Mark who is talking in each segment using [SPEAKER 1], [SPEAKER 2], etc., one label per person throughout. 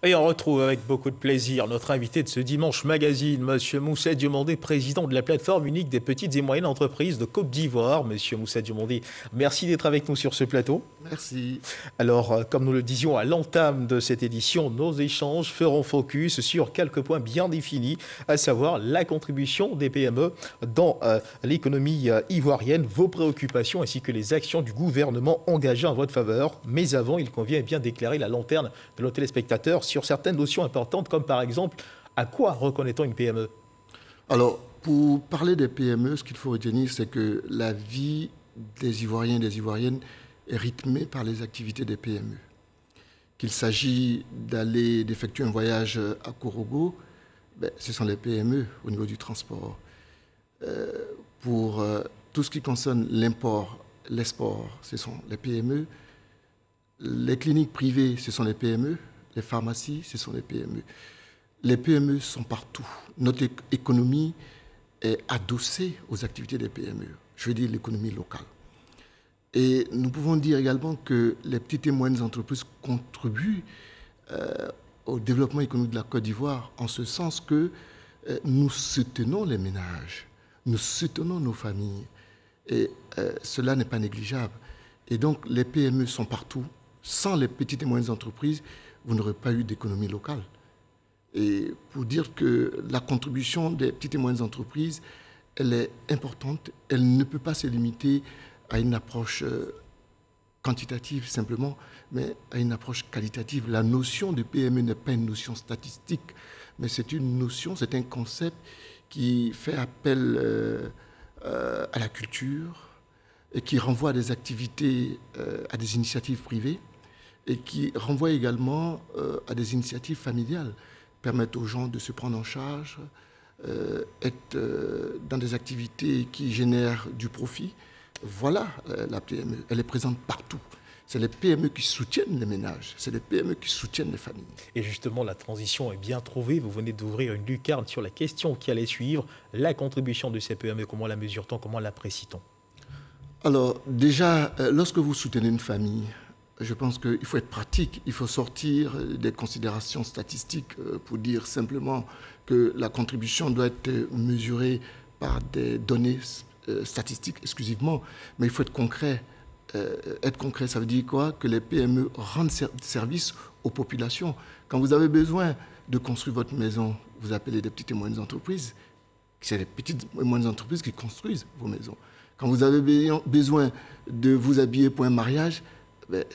[SPEAKER 1] Et on retrouve avec beaucoup de plaisir notre invité de ce dimanche magazine, Monsieur Moussa Diomandé, président de la plateforme unique des petites et moyennes entreprises de Côte d'Ivoire. Monsieur Moussa Diomandé, merci d'être avec nous sur ce plateau.
[SPEAKER 2] Merci.
[SPEAKER 1] Alors, comme nous le disions à l'entame de cette édition, nos échanges feront focus sur quelques points bien définis, à savoir la contribution des PME dans l'économie ivoirienne, vos préoccupations ainsi que les actions du gouvernement engagées en votre faveur. Mais avant, il convient bien d'éclairer la lanterne de nos téléspectateurs sur certaines notions importantes, comme par exemple, à quoi reconnaît-on une PME?
[SPEAKER 2] Alors, pour parler des PME, ce qu'il faut retenir, c'est que la vie des Ivoiriens et des Ivoiriennes est rythmée par les activités des PME. Qu'il s'agit d'effectuer un voyage à Korogo, ce sont les PME au niveau du transport. Pour tout ce qui concerne l'import, l'export, ce sont les PME. Les cliniques privées, ce sont les PME. Les pharmacies, ce sont les PME. Les PME sont partout. Notre économie est adossée aux activités des PME. Je veux dire l'économie locale. Et nous pouvons dire également que les petites et moyennes entreprises contribuent au développement économique de la Côte d'Ivoire en ce sens que nous soutenons les ménages, nous soutenons nos familles. Et cela n'est pas négligeable. Et donc les PME sont partout. Sans les petites et moyennes entreprises, vous n'aurez pas eu d'économie locale. Et pour dire que la contribution des petites et moyennes entreprises, elle est importante, elle ne peut pas se limiter à une approche quantitative simplement, mais à une approche qualitative. La notion de PME n'est pas une notion statistique, mais c'est une notion, c'est un concept qui fait appel à la culture et qui renvoie à des activités, à des initiatives privées, et qui renvoie également à des initiatives familiales, permettent aux gens de se prendre en charge, être dans des activités qui génèrent du profit. Voilà la PME, elle est présente partout. C'est les PME qui soutiennent les ménages, c'est les PME qui soutiennent les familles.
[SPEAKER 1] Et justement, la transition est bien trouvée. Vous venez d'ouvrir une lucarne sur la question qui allait suivre. La contribution de ces PME, comment la mesure-t-on, comment l'apprécie-t-on?
[SPEAKER 2] Alors déjà, lorsque vous soutenez une famille, je pense qu'il faut être pratique, il faut sortir des considérations statistiques pour dire simplement que la contribution doit être mesurée par des données statistiques exclusivement, mais il faut être concret. Être concret, ça veut dire quoi? Que les PME rendent service aux populations. Quand vous avez besoin de construire votre maison, vous appelez des petites et moyennes entreprises. C'est les petites et moyennes entreprises qui construisent vos maisons. Quand vous avez besoin de vous habiller pour un mariage,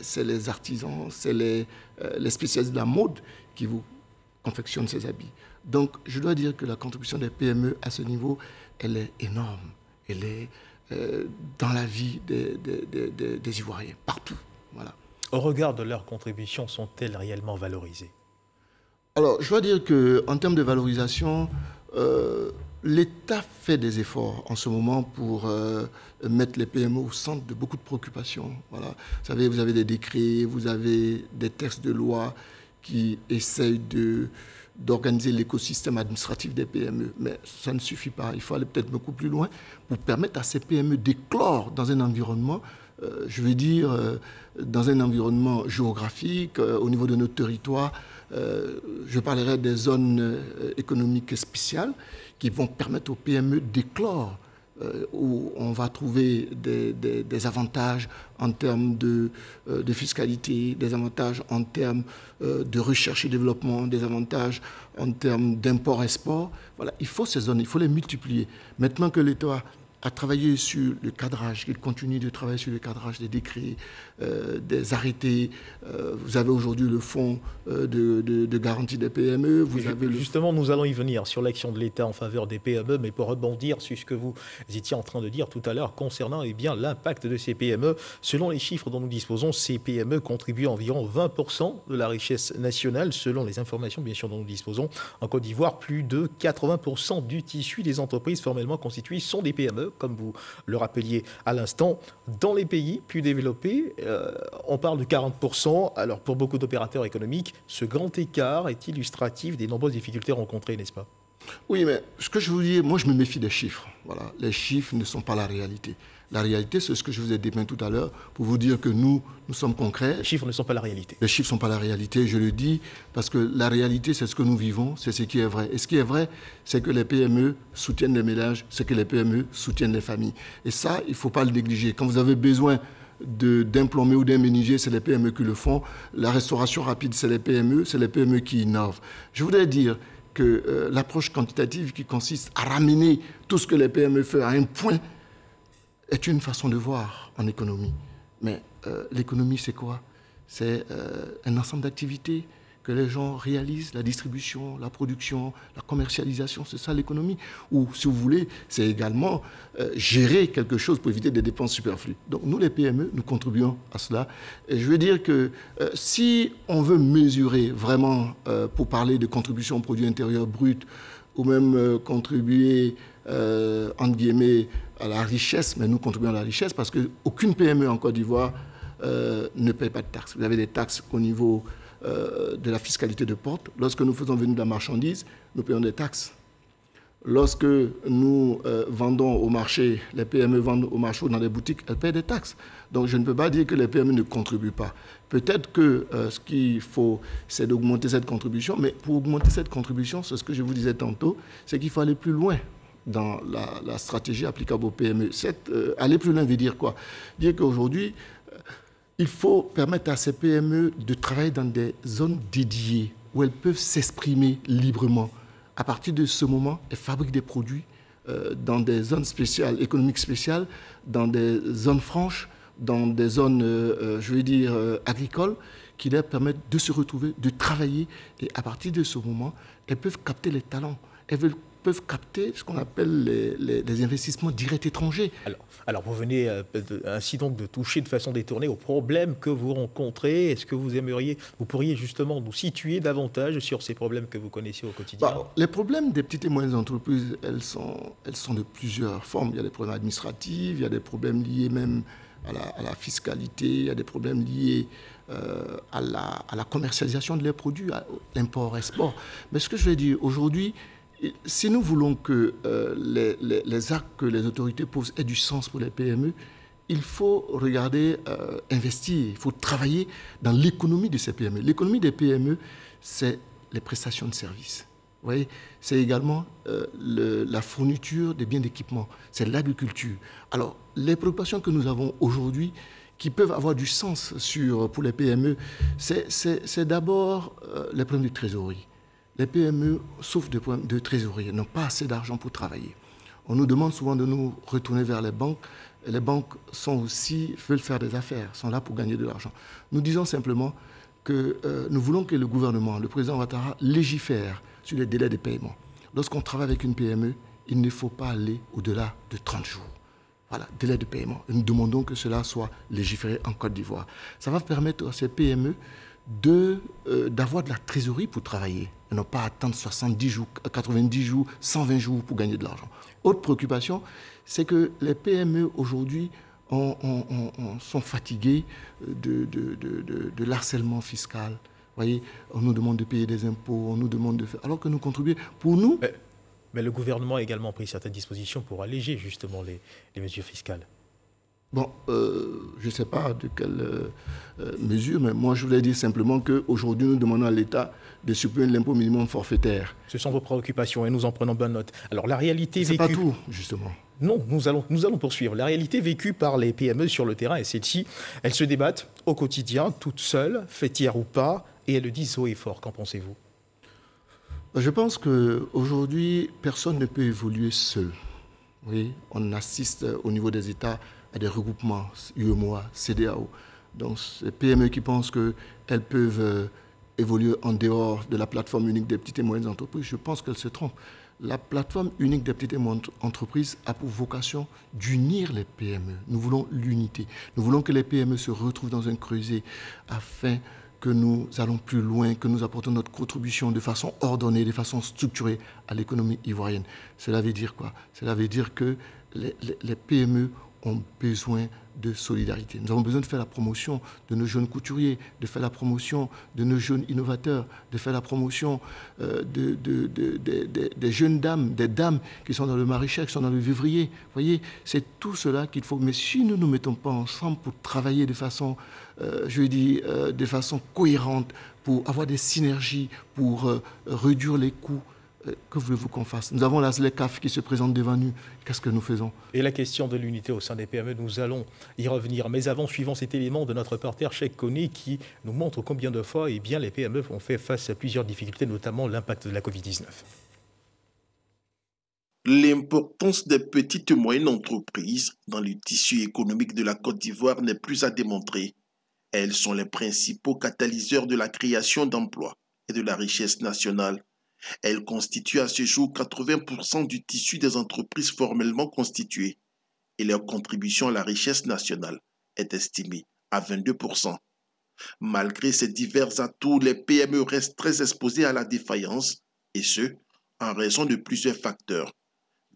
[SPEAKER 2] c'est les artisans, c'est les spécialistes de la mode qui vous confectionnent ces habits. Donc, je dois dire que la contribution des PME à ce niveau, elle est énorme. Elle est dans la vie des Ivoiriens, partout. Voilà.
[SPEAKER 1] Au regard de leur contribution, sont-elles réellement valorisées?
[SPEAKER 2] Alors, je dois dire qu'en termes de valorisation, l'État fait des efforts en ce moment pour mettre les PME au centre de beaucoup de préoccupations. Voilà. Vous savez, vous avez des décrets, vous avez des textes de loi qui essayent d'organiser l'écosystème administratif des PME. Mais ça ne suffit pas. Il faut aller peut-être beaucoup plus loin pour permettre à ces PME d'éclore dans un environnement, je veux dire, dans un environnement géographique, au niveau de notre territoire. Je parlerai des zones économiques spéciales qui vont permettre aux PME d'éclore, où on va trouver des avantages en termes de fiscalité, des avantages en termes de recherche et développement, des avantages en termes d'import-export. Voilà, il faut ces zones, il faut les multiplier. Maintenant que l'État a travaillé sur le cadrage, qu'il continue de travailler sur le cadrage des décrets, des arrêtés. Vous avez aujourd'hui le fonds de garantie des PME.
[SPEAKER 1] Justement, nous allons y venir sur l'action de l'État en faveur des PME, mais pour rebondir sur ce que vous étiez en train de dire tout à l'heure concernant l'impact de ces PME. Selon les chiffres dont nous disposons, ces PME contribuent à environ 20% de la richesse nationale. Selon les informations bien sûr dont nous disposons, en Côte d'Ivoire, plus de 80% du tissu des entreprises formellement constituées sont des PME. Comme vous le rappeliez à l'instant, dans les pays plus développés, on parle de 40%. Alors pour beaucoup d'opérateurs économiques, ce grand écart est illustratif des nombreuses difficultés rencontrées, n'est-ce pas?
[SPEAKER 2] Oui, mais ce que je vous dis, moi je me méfie des chiffres. Voilà. Les chiffres ne sont pas la réalité. La réalité, c'est ce que je vous ai dépeint tout à l'heure pour vous dire que nous sommes concrets.
[SPEAKER 1] Les chiffres ne sont pas la réalité.
[SPEAKER 2] Les chiffres ne sont pas la réalité, je le dis, parce que la réalité, c'est ce que nous vivons, c'est ce qui est vrai. Et ce qui est vrai, c'est que les PME soutiennent les ménages, c'est que les PME soutiennent les familles. Et ça, il ne faut pas le négliger. Quand vous avez besoin d'un plombier ou d'un menuisier, c'est les PME qui le font. La restauration rapide, c'est les PME qui innovent. Je voudrais dire que l'approche quantitative qui consiste à ramener tout ce que les PME font à un point est une façon de voir en économie. Mais l'économie, c'est quoi? C'est un ensemble d'activités que les gens réalisent, la distribution, la production, la commercialisation, c'est ça l'économie. Ou, si vous voulez, c'est également gérer quelque chose pour éviter des dépenses superflues. Donc nous, les PME, nous contribuons à cela. Et je veux dire que si on veut mesurer vraiment, pour parler de contribution au produit intérieur brut, ou même contribuer, entre guillemets, à la richesse, mais nous contribuons à la richesse parce qu'aucune PME en Côte d'Ivoire ne paye pas de taxes. Vous avez des taxes au niveau de la fiscalité de porte. Lorsque nous faisons venir de la marchandise, nous payons des taxes. Lorsque nous vendons au marché, les PME vendent au marché ou dans les boutiques, elles payent des taxes. Donc je ne peux pas dire que les PME ne contribuent pas. Peut-être que ce qu'il faut, c'est d'augmenter cette contribution, mais pour augmenter cette contribution, c'est ce que je vous disais tantôt, c'est qu'il faut aller plus loin dans la stratégie applicable aux PME. Aller plus loin veut dire quoi? Dire qu'aujourd'hui, il faut permettre à ces PME de travailler dans des zones dédiées où elles peuvent s'exprimer librement. À partir de ce moment, elles fabriquent des produits dans des zones spéciales, économiques spéciales, dans des zones franches, dans des zones, agricoles, qui leur permettent de se retrouver, de travailler. Et à partir de ce moment, elles peuvent capter les talents. Elles peuvent capter ce qu'on appelle les investissements directs étrangers.
[SPEAKER 1] Alors vous venez ainsi donc de toucher de façon détournée aux problèmes que vous rencontrez. Est-ce que vous pourriez justement nous situer davantage sur ces problèmes que vous connaissez au quotidien?
[SPEAKER 2] Les problèmes des petites et moyennes entreprises, elles sont de plusieurs formes. Il y a des problèmes administratifs, il y a des problèmes liés même à la fiscalité, il y a des problèmes liés à la commercialisation de leurs produits, à l'import-export. Mais ce que je veux dire aujourd'hui, si nous voulons que les actes que les autorités posent aient du sens pour les PME, il faut regarder, investir, il faut travailler dans l'économie de ces PME. L'économie des PME, c'est les prestations de services. Vous voyez, c'est également la fourniture des biens d'équipement, c'est l'agriculture. Alors, les préoccupations que nous avons aujourd'hui, qui peuvent avoir du sens pour les PME, c'est d'abord les problèmes de trésorerie. Les PME souffrent de problèmes de trésorerie, n'ont pas assez d'argent pour travailler. On nous demande souvent de nous retourner vers les banques. Et les banques veulent faire des affaires, sont là pour gagner de l'argent. Nous disons simplement que nous voulons que le gouvernement, le président Ouattara, légifère sur les délais de paiement. Lorsqu'on travaille avec une PME, il ne faut pas aller au-delà de 30 jours. Voilà, délai de paiement. Et nous demandons que cela soit légiféré en Côte d'Ivoire. Ça va permettre à ces PME d'avoir de la trésorerie pour travailler. Et non pas attendre 70 jours, 90 jours, 120 jours pour gagner de l'argent. Autre préoccupation, c'est que les PME aujourd'hui sont fatiguées de l'harcèlement fiscal. Vous voyez, on nous demande de payer des impôts, on nous demande de faire... Alors que nous contribuons. Pour nous...
[SPEAKER 1] Mais le gouvernement a également pris certaines dispositions pour alléger justement les mesures fiscales.
[SPEAKER 2] Bon, je ne sais pas de quelle mesure, mais moi je voulais dire simplement qu'aujourd'hui nous demandons à l'État de supprimer l'impôt minimum forfaitaire.
[SPEAKER 1] Ce sont vos préoccupations et nous en prenons bonne note. Alors la réalité
[SPEAKER 2] vécue...
[SPEAKER 1] C'est
[SPEAKER 2] pas tout, justement.
[SPEAKER 1] Non, nous allons poursuivre. La réalité vécue par les PME sur le terrain est celle-ci. Elles se débattent au quotidien, toutes seules, fêtières ou pas, et elles le disent haut et fort. Qu'en pensez-vous?
[SPEAKER 2] Je pense qu'aujourd'hui, personne ne peut évoluer seul. Oui, on assiste au niveau des États à des regroupements, UEMOA, CEDEAO. Donc, ces PME qui pensent qu'elles peuvent évoluer en dehors de la plateforme unique des petites et moyennes entreprises, je pense qu'elles se trompent. La plateforme unique des petites et moyennes entreprises a pour vocation d'unir les PME. Nous voulons l'unité. Nous voulons que les PME se retrouvent dans un creuset afin que nous allons plus loin, que nous apportons notre contribution de façon ordonnée, de façon structurée à l'économie ivoirienne. Cela veut dire quoi? Cela veut dire que les PME ont besoin de solidarité. Nous avons besoin de faire la promotion de nos jeunes couturiers, de faire la promotion de nos jeunes innovateurs, de faire la promotion des jeunes dames, des dames qui sont dans le maraîchage, qui sont dans le vivrier. Vous voyez, c'est tout cela qu'il faut. Mais si nous ne nous mettons pas ensemble pour travailler de façon, de façon cohérente, pour avoir des synergies, pour réduire les coûts, que voulez-vous qu'on fasse? Nous avons la ZLECAf qui se présente devant nous. Qu'est-ce que nous faisons?
[SPEAKER 1] Et la question de l'unité au sein des PME, nous allons y revenir. Mais avant, suivant cet élément de notre reporter Cheikh Koné qui nous montre combien de fois les PME ont fait face à plusieurs difficultés, notamment l'impact de la Covid-19.
[SPEAKER 3] L'importance des petites et moyennes entreprises dans le tissu économique de la Côte d'Ivoire n'est plus à démontrer. Elles sont les principaux catalyseurs de la création d'emplois et de la richesse nationale. Elles constituent à ce jour 80% du tissu des entreprises formellement constituées et leur contribution à la richesse nationale est estimée à 22%. Malgré ces divers atouts, les PME restent très exposées à la défaillance et ce, en raison de plusieurs facteurs.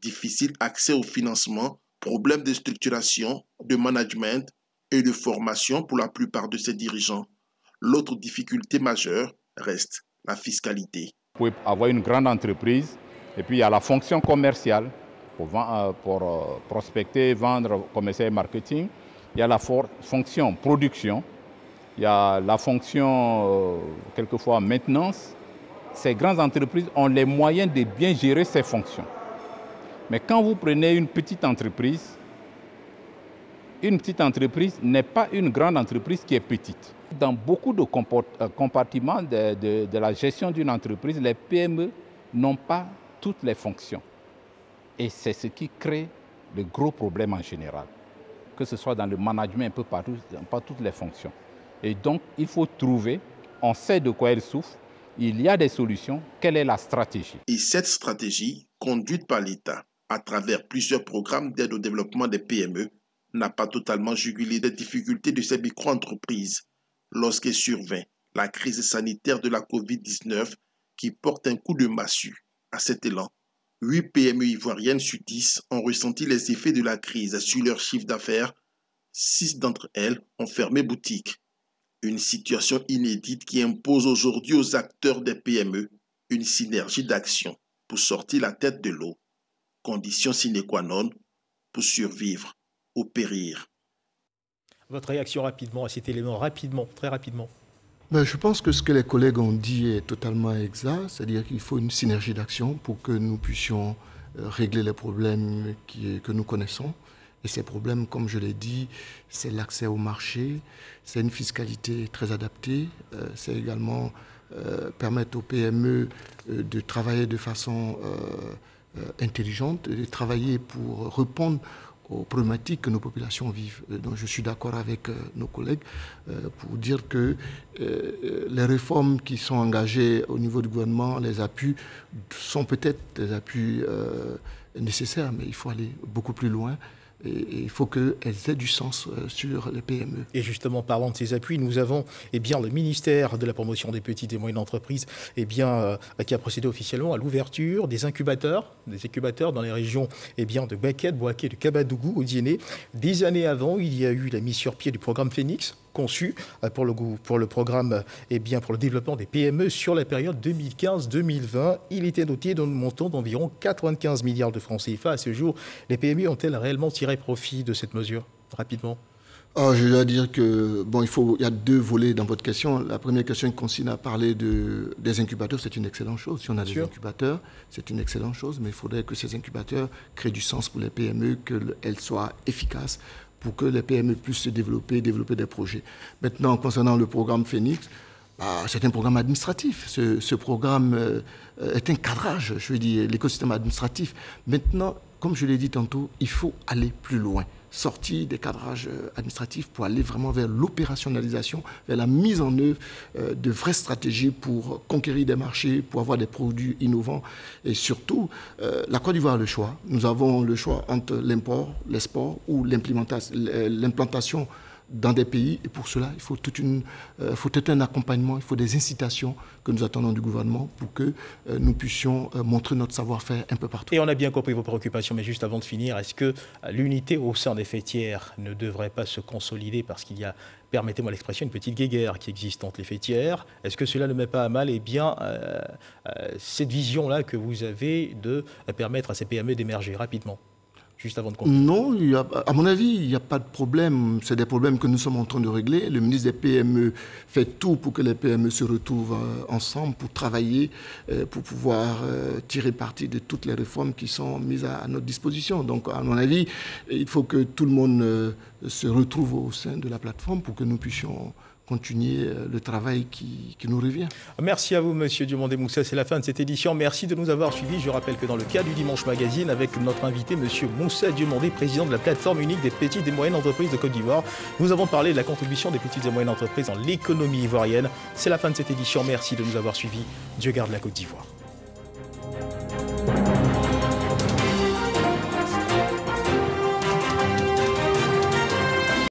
[SPEAKER 3] Difficile accès au financement, problèmes de structuration, de management et de formation pour la plupart de ses dirigeants. L'autre difficulté majeure reste la fiscalité.
[SPEAKER 4] Vous pouvez avoir une grande entreprise et puis il y a la fonction commerciale pour prospecter, vendre, commercer et marketing. Il y a la fonction production. Il y a la fonction, quelquefois, maintenance. Ces grandes entreprises ont les moyens de bien gérer ces fonctions. Mais quand vous prenez une petite entreprise n'est pas une grande entreprise qui est petite. Dans beaucoup de compartiments de la gestion d'une entreprise, les PME n'ont pas toutes les fonctions. Et c'est ce qui crée de gros problèmes en général. Que ce soit dans le management, un peu partout, pas toutes les fonctions. Et donc, il faut trouver, on sait de quoi elles souffrent, il y a des solutions, quelle est la stratégie?
[SPEAKER 3] Et cette stratégie, conduite par l'État à travers plusieurs programmes d'aide au développement des PME, n'a pas totalement jugulé des difficultés de ces micro-entreprises lorsqu'est survint la crise sanitaire de la Covid-19 qui porte un coup de massue à cet élan. 8 PME ivoiriennes sur 10 ont ressenti les effets de la crise sur leur chiffre d'affaires. 6 d'entre elles ont fermé boutique. Une situation inédite qui impose aujourd'hui aux acteurs des PME une synergie d'action pour sortir la tête de l'eau. Condition sine qua non pour survivre ou périr.
[SPEAKER 1] Votre réaction rapidement à cet élément, très rapidement.
[SPEAKER 2] Ben, je pense que ce que les collègues ont dit est totalement exact, c'est-à-dire qu'il faut une synergie d'action pour que nous puissions régler les problèmes que nous connaissons. Et ces problèmes, comme je l'ai dit, c'est l'accès au marché, c'est une fiscalité très adaptée, c'est également permettre aux PME de travailler de façon intelligente, de travailler pour répondre aux problématiques que nos populations vivent. Donc je suis d'accord avec nos collègues pour dire que les réformes qui sont engagées au niveau du gouvernement, les appuis sont peut-être des appuis nécessaires, mais il faut aller beaucoup plus loin. Et il faut qu'elles aient du sens sur les PME.
[SPEAKER 1] Et justement, parlant de ces appuis, nous avons le ministère de la promotion des petites et moyennes entreprises qui a procédé officiellement à l'ouverture des incubateurs dans les régions de Baquet, Boaké, de Kabadougou, au Diéné. Des années avant, il y a eu la mise sur pied du programme Phoenix, conçu pour le programme, pour le développement des PME sur la période 2015-2020. Il était doté d'un montant d'environ 95 milliards de francs CFA. À ce jour, les PME ont-elles réellement tiré profit de cette mesure? Rapidement.
[SPEAKER 2] Je dois dire que, il y a deux volets dans votre question. La première question consiste à parler des incubateurs. C'est une excellente chose. Si on a des incubateurs, c'est une excellente chose, mais il faudrait que ces incubateurs créent du sens pour les PME, qu'elles soient efficaces, pour que les PME puissent se développer des projets. Maintenant, concernant le programme Phoenix, c'est un programme administratif. Ce programme est un cadrage, l'écosystème administratif. Maintenant, comme je l'ai dit tantôt, il faut aller plus loin, sortir des cadrages administratifs pour aller vraiment vers l'opérationnalisation, vers la mise en œuvre de vraies stratégies pour conquérir des marchés, pour avoir des produits innovants. Et surtout, la Côte d'Ivoire a le choix. Nous avons le choix entre l'import, l'export ou l'implantation dans des pays. Et pour cela, il faut tout un accompagnement, il faut des incitations que nous attendons du gouvernement pour que nous puissions montrer notre savoir-faire un peu partout.
[SPEAKER 1] Et on a bien compris vos préoccupations, mais juste avant de finir, est-ce que l'unité au sein des fêtières ne devrait pas se consolider parce qu'il y a, permettez-moi l'expression, une petite guéguerre qui existe entre les fêtières? Est-ce que cela ne met pas à mal cette vision-là que vous avez de permettre à ces PME d'émerger rapidement? Juste avant de conclure.
[SPEAKER 2] Non, à mon avis, il n'y a pas de problème. C'est des problèmes que nous sommes en train de régler. Le ministre des PME fait tout pour que les PME se retrouvent ensemble, pour travailler, pour pouvoir tirer parti de toutes les réformes qui sont mises à notre disposition. Donc, à mon avis, il faut que tout le monde se retrouve au sein de la plateforme pour que nous puissions continuer le travail qui nous revient.
[SPEAKER 1] Merci à vous, Monsieur Diomandé Moussa. C'est la fin de cette édition. Merci de nous avoir suivis. Je rappelle que dans le cas du Dimanche Magazine, avec notre invité, Monsieur Moussa Diomandé, président de la plateforme unique des petites et moyennes entreprises de Côte d'Ivoire, nous avons parlé de la contribution des petites et moyennes entreprises dans l'économie ivoirienne. C'est la fin de cette édition. Merci de nous avoir suivis. Dieu garde la Côte d'Ivoire.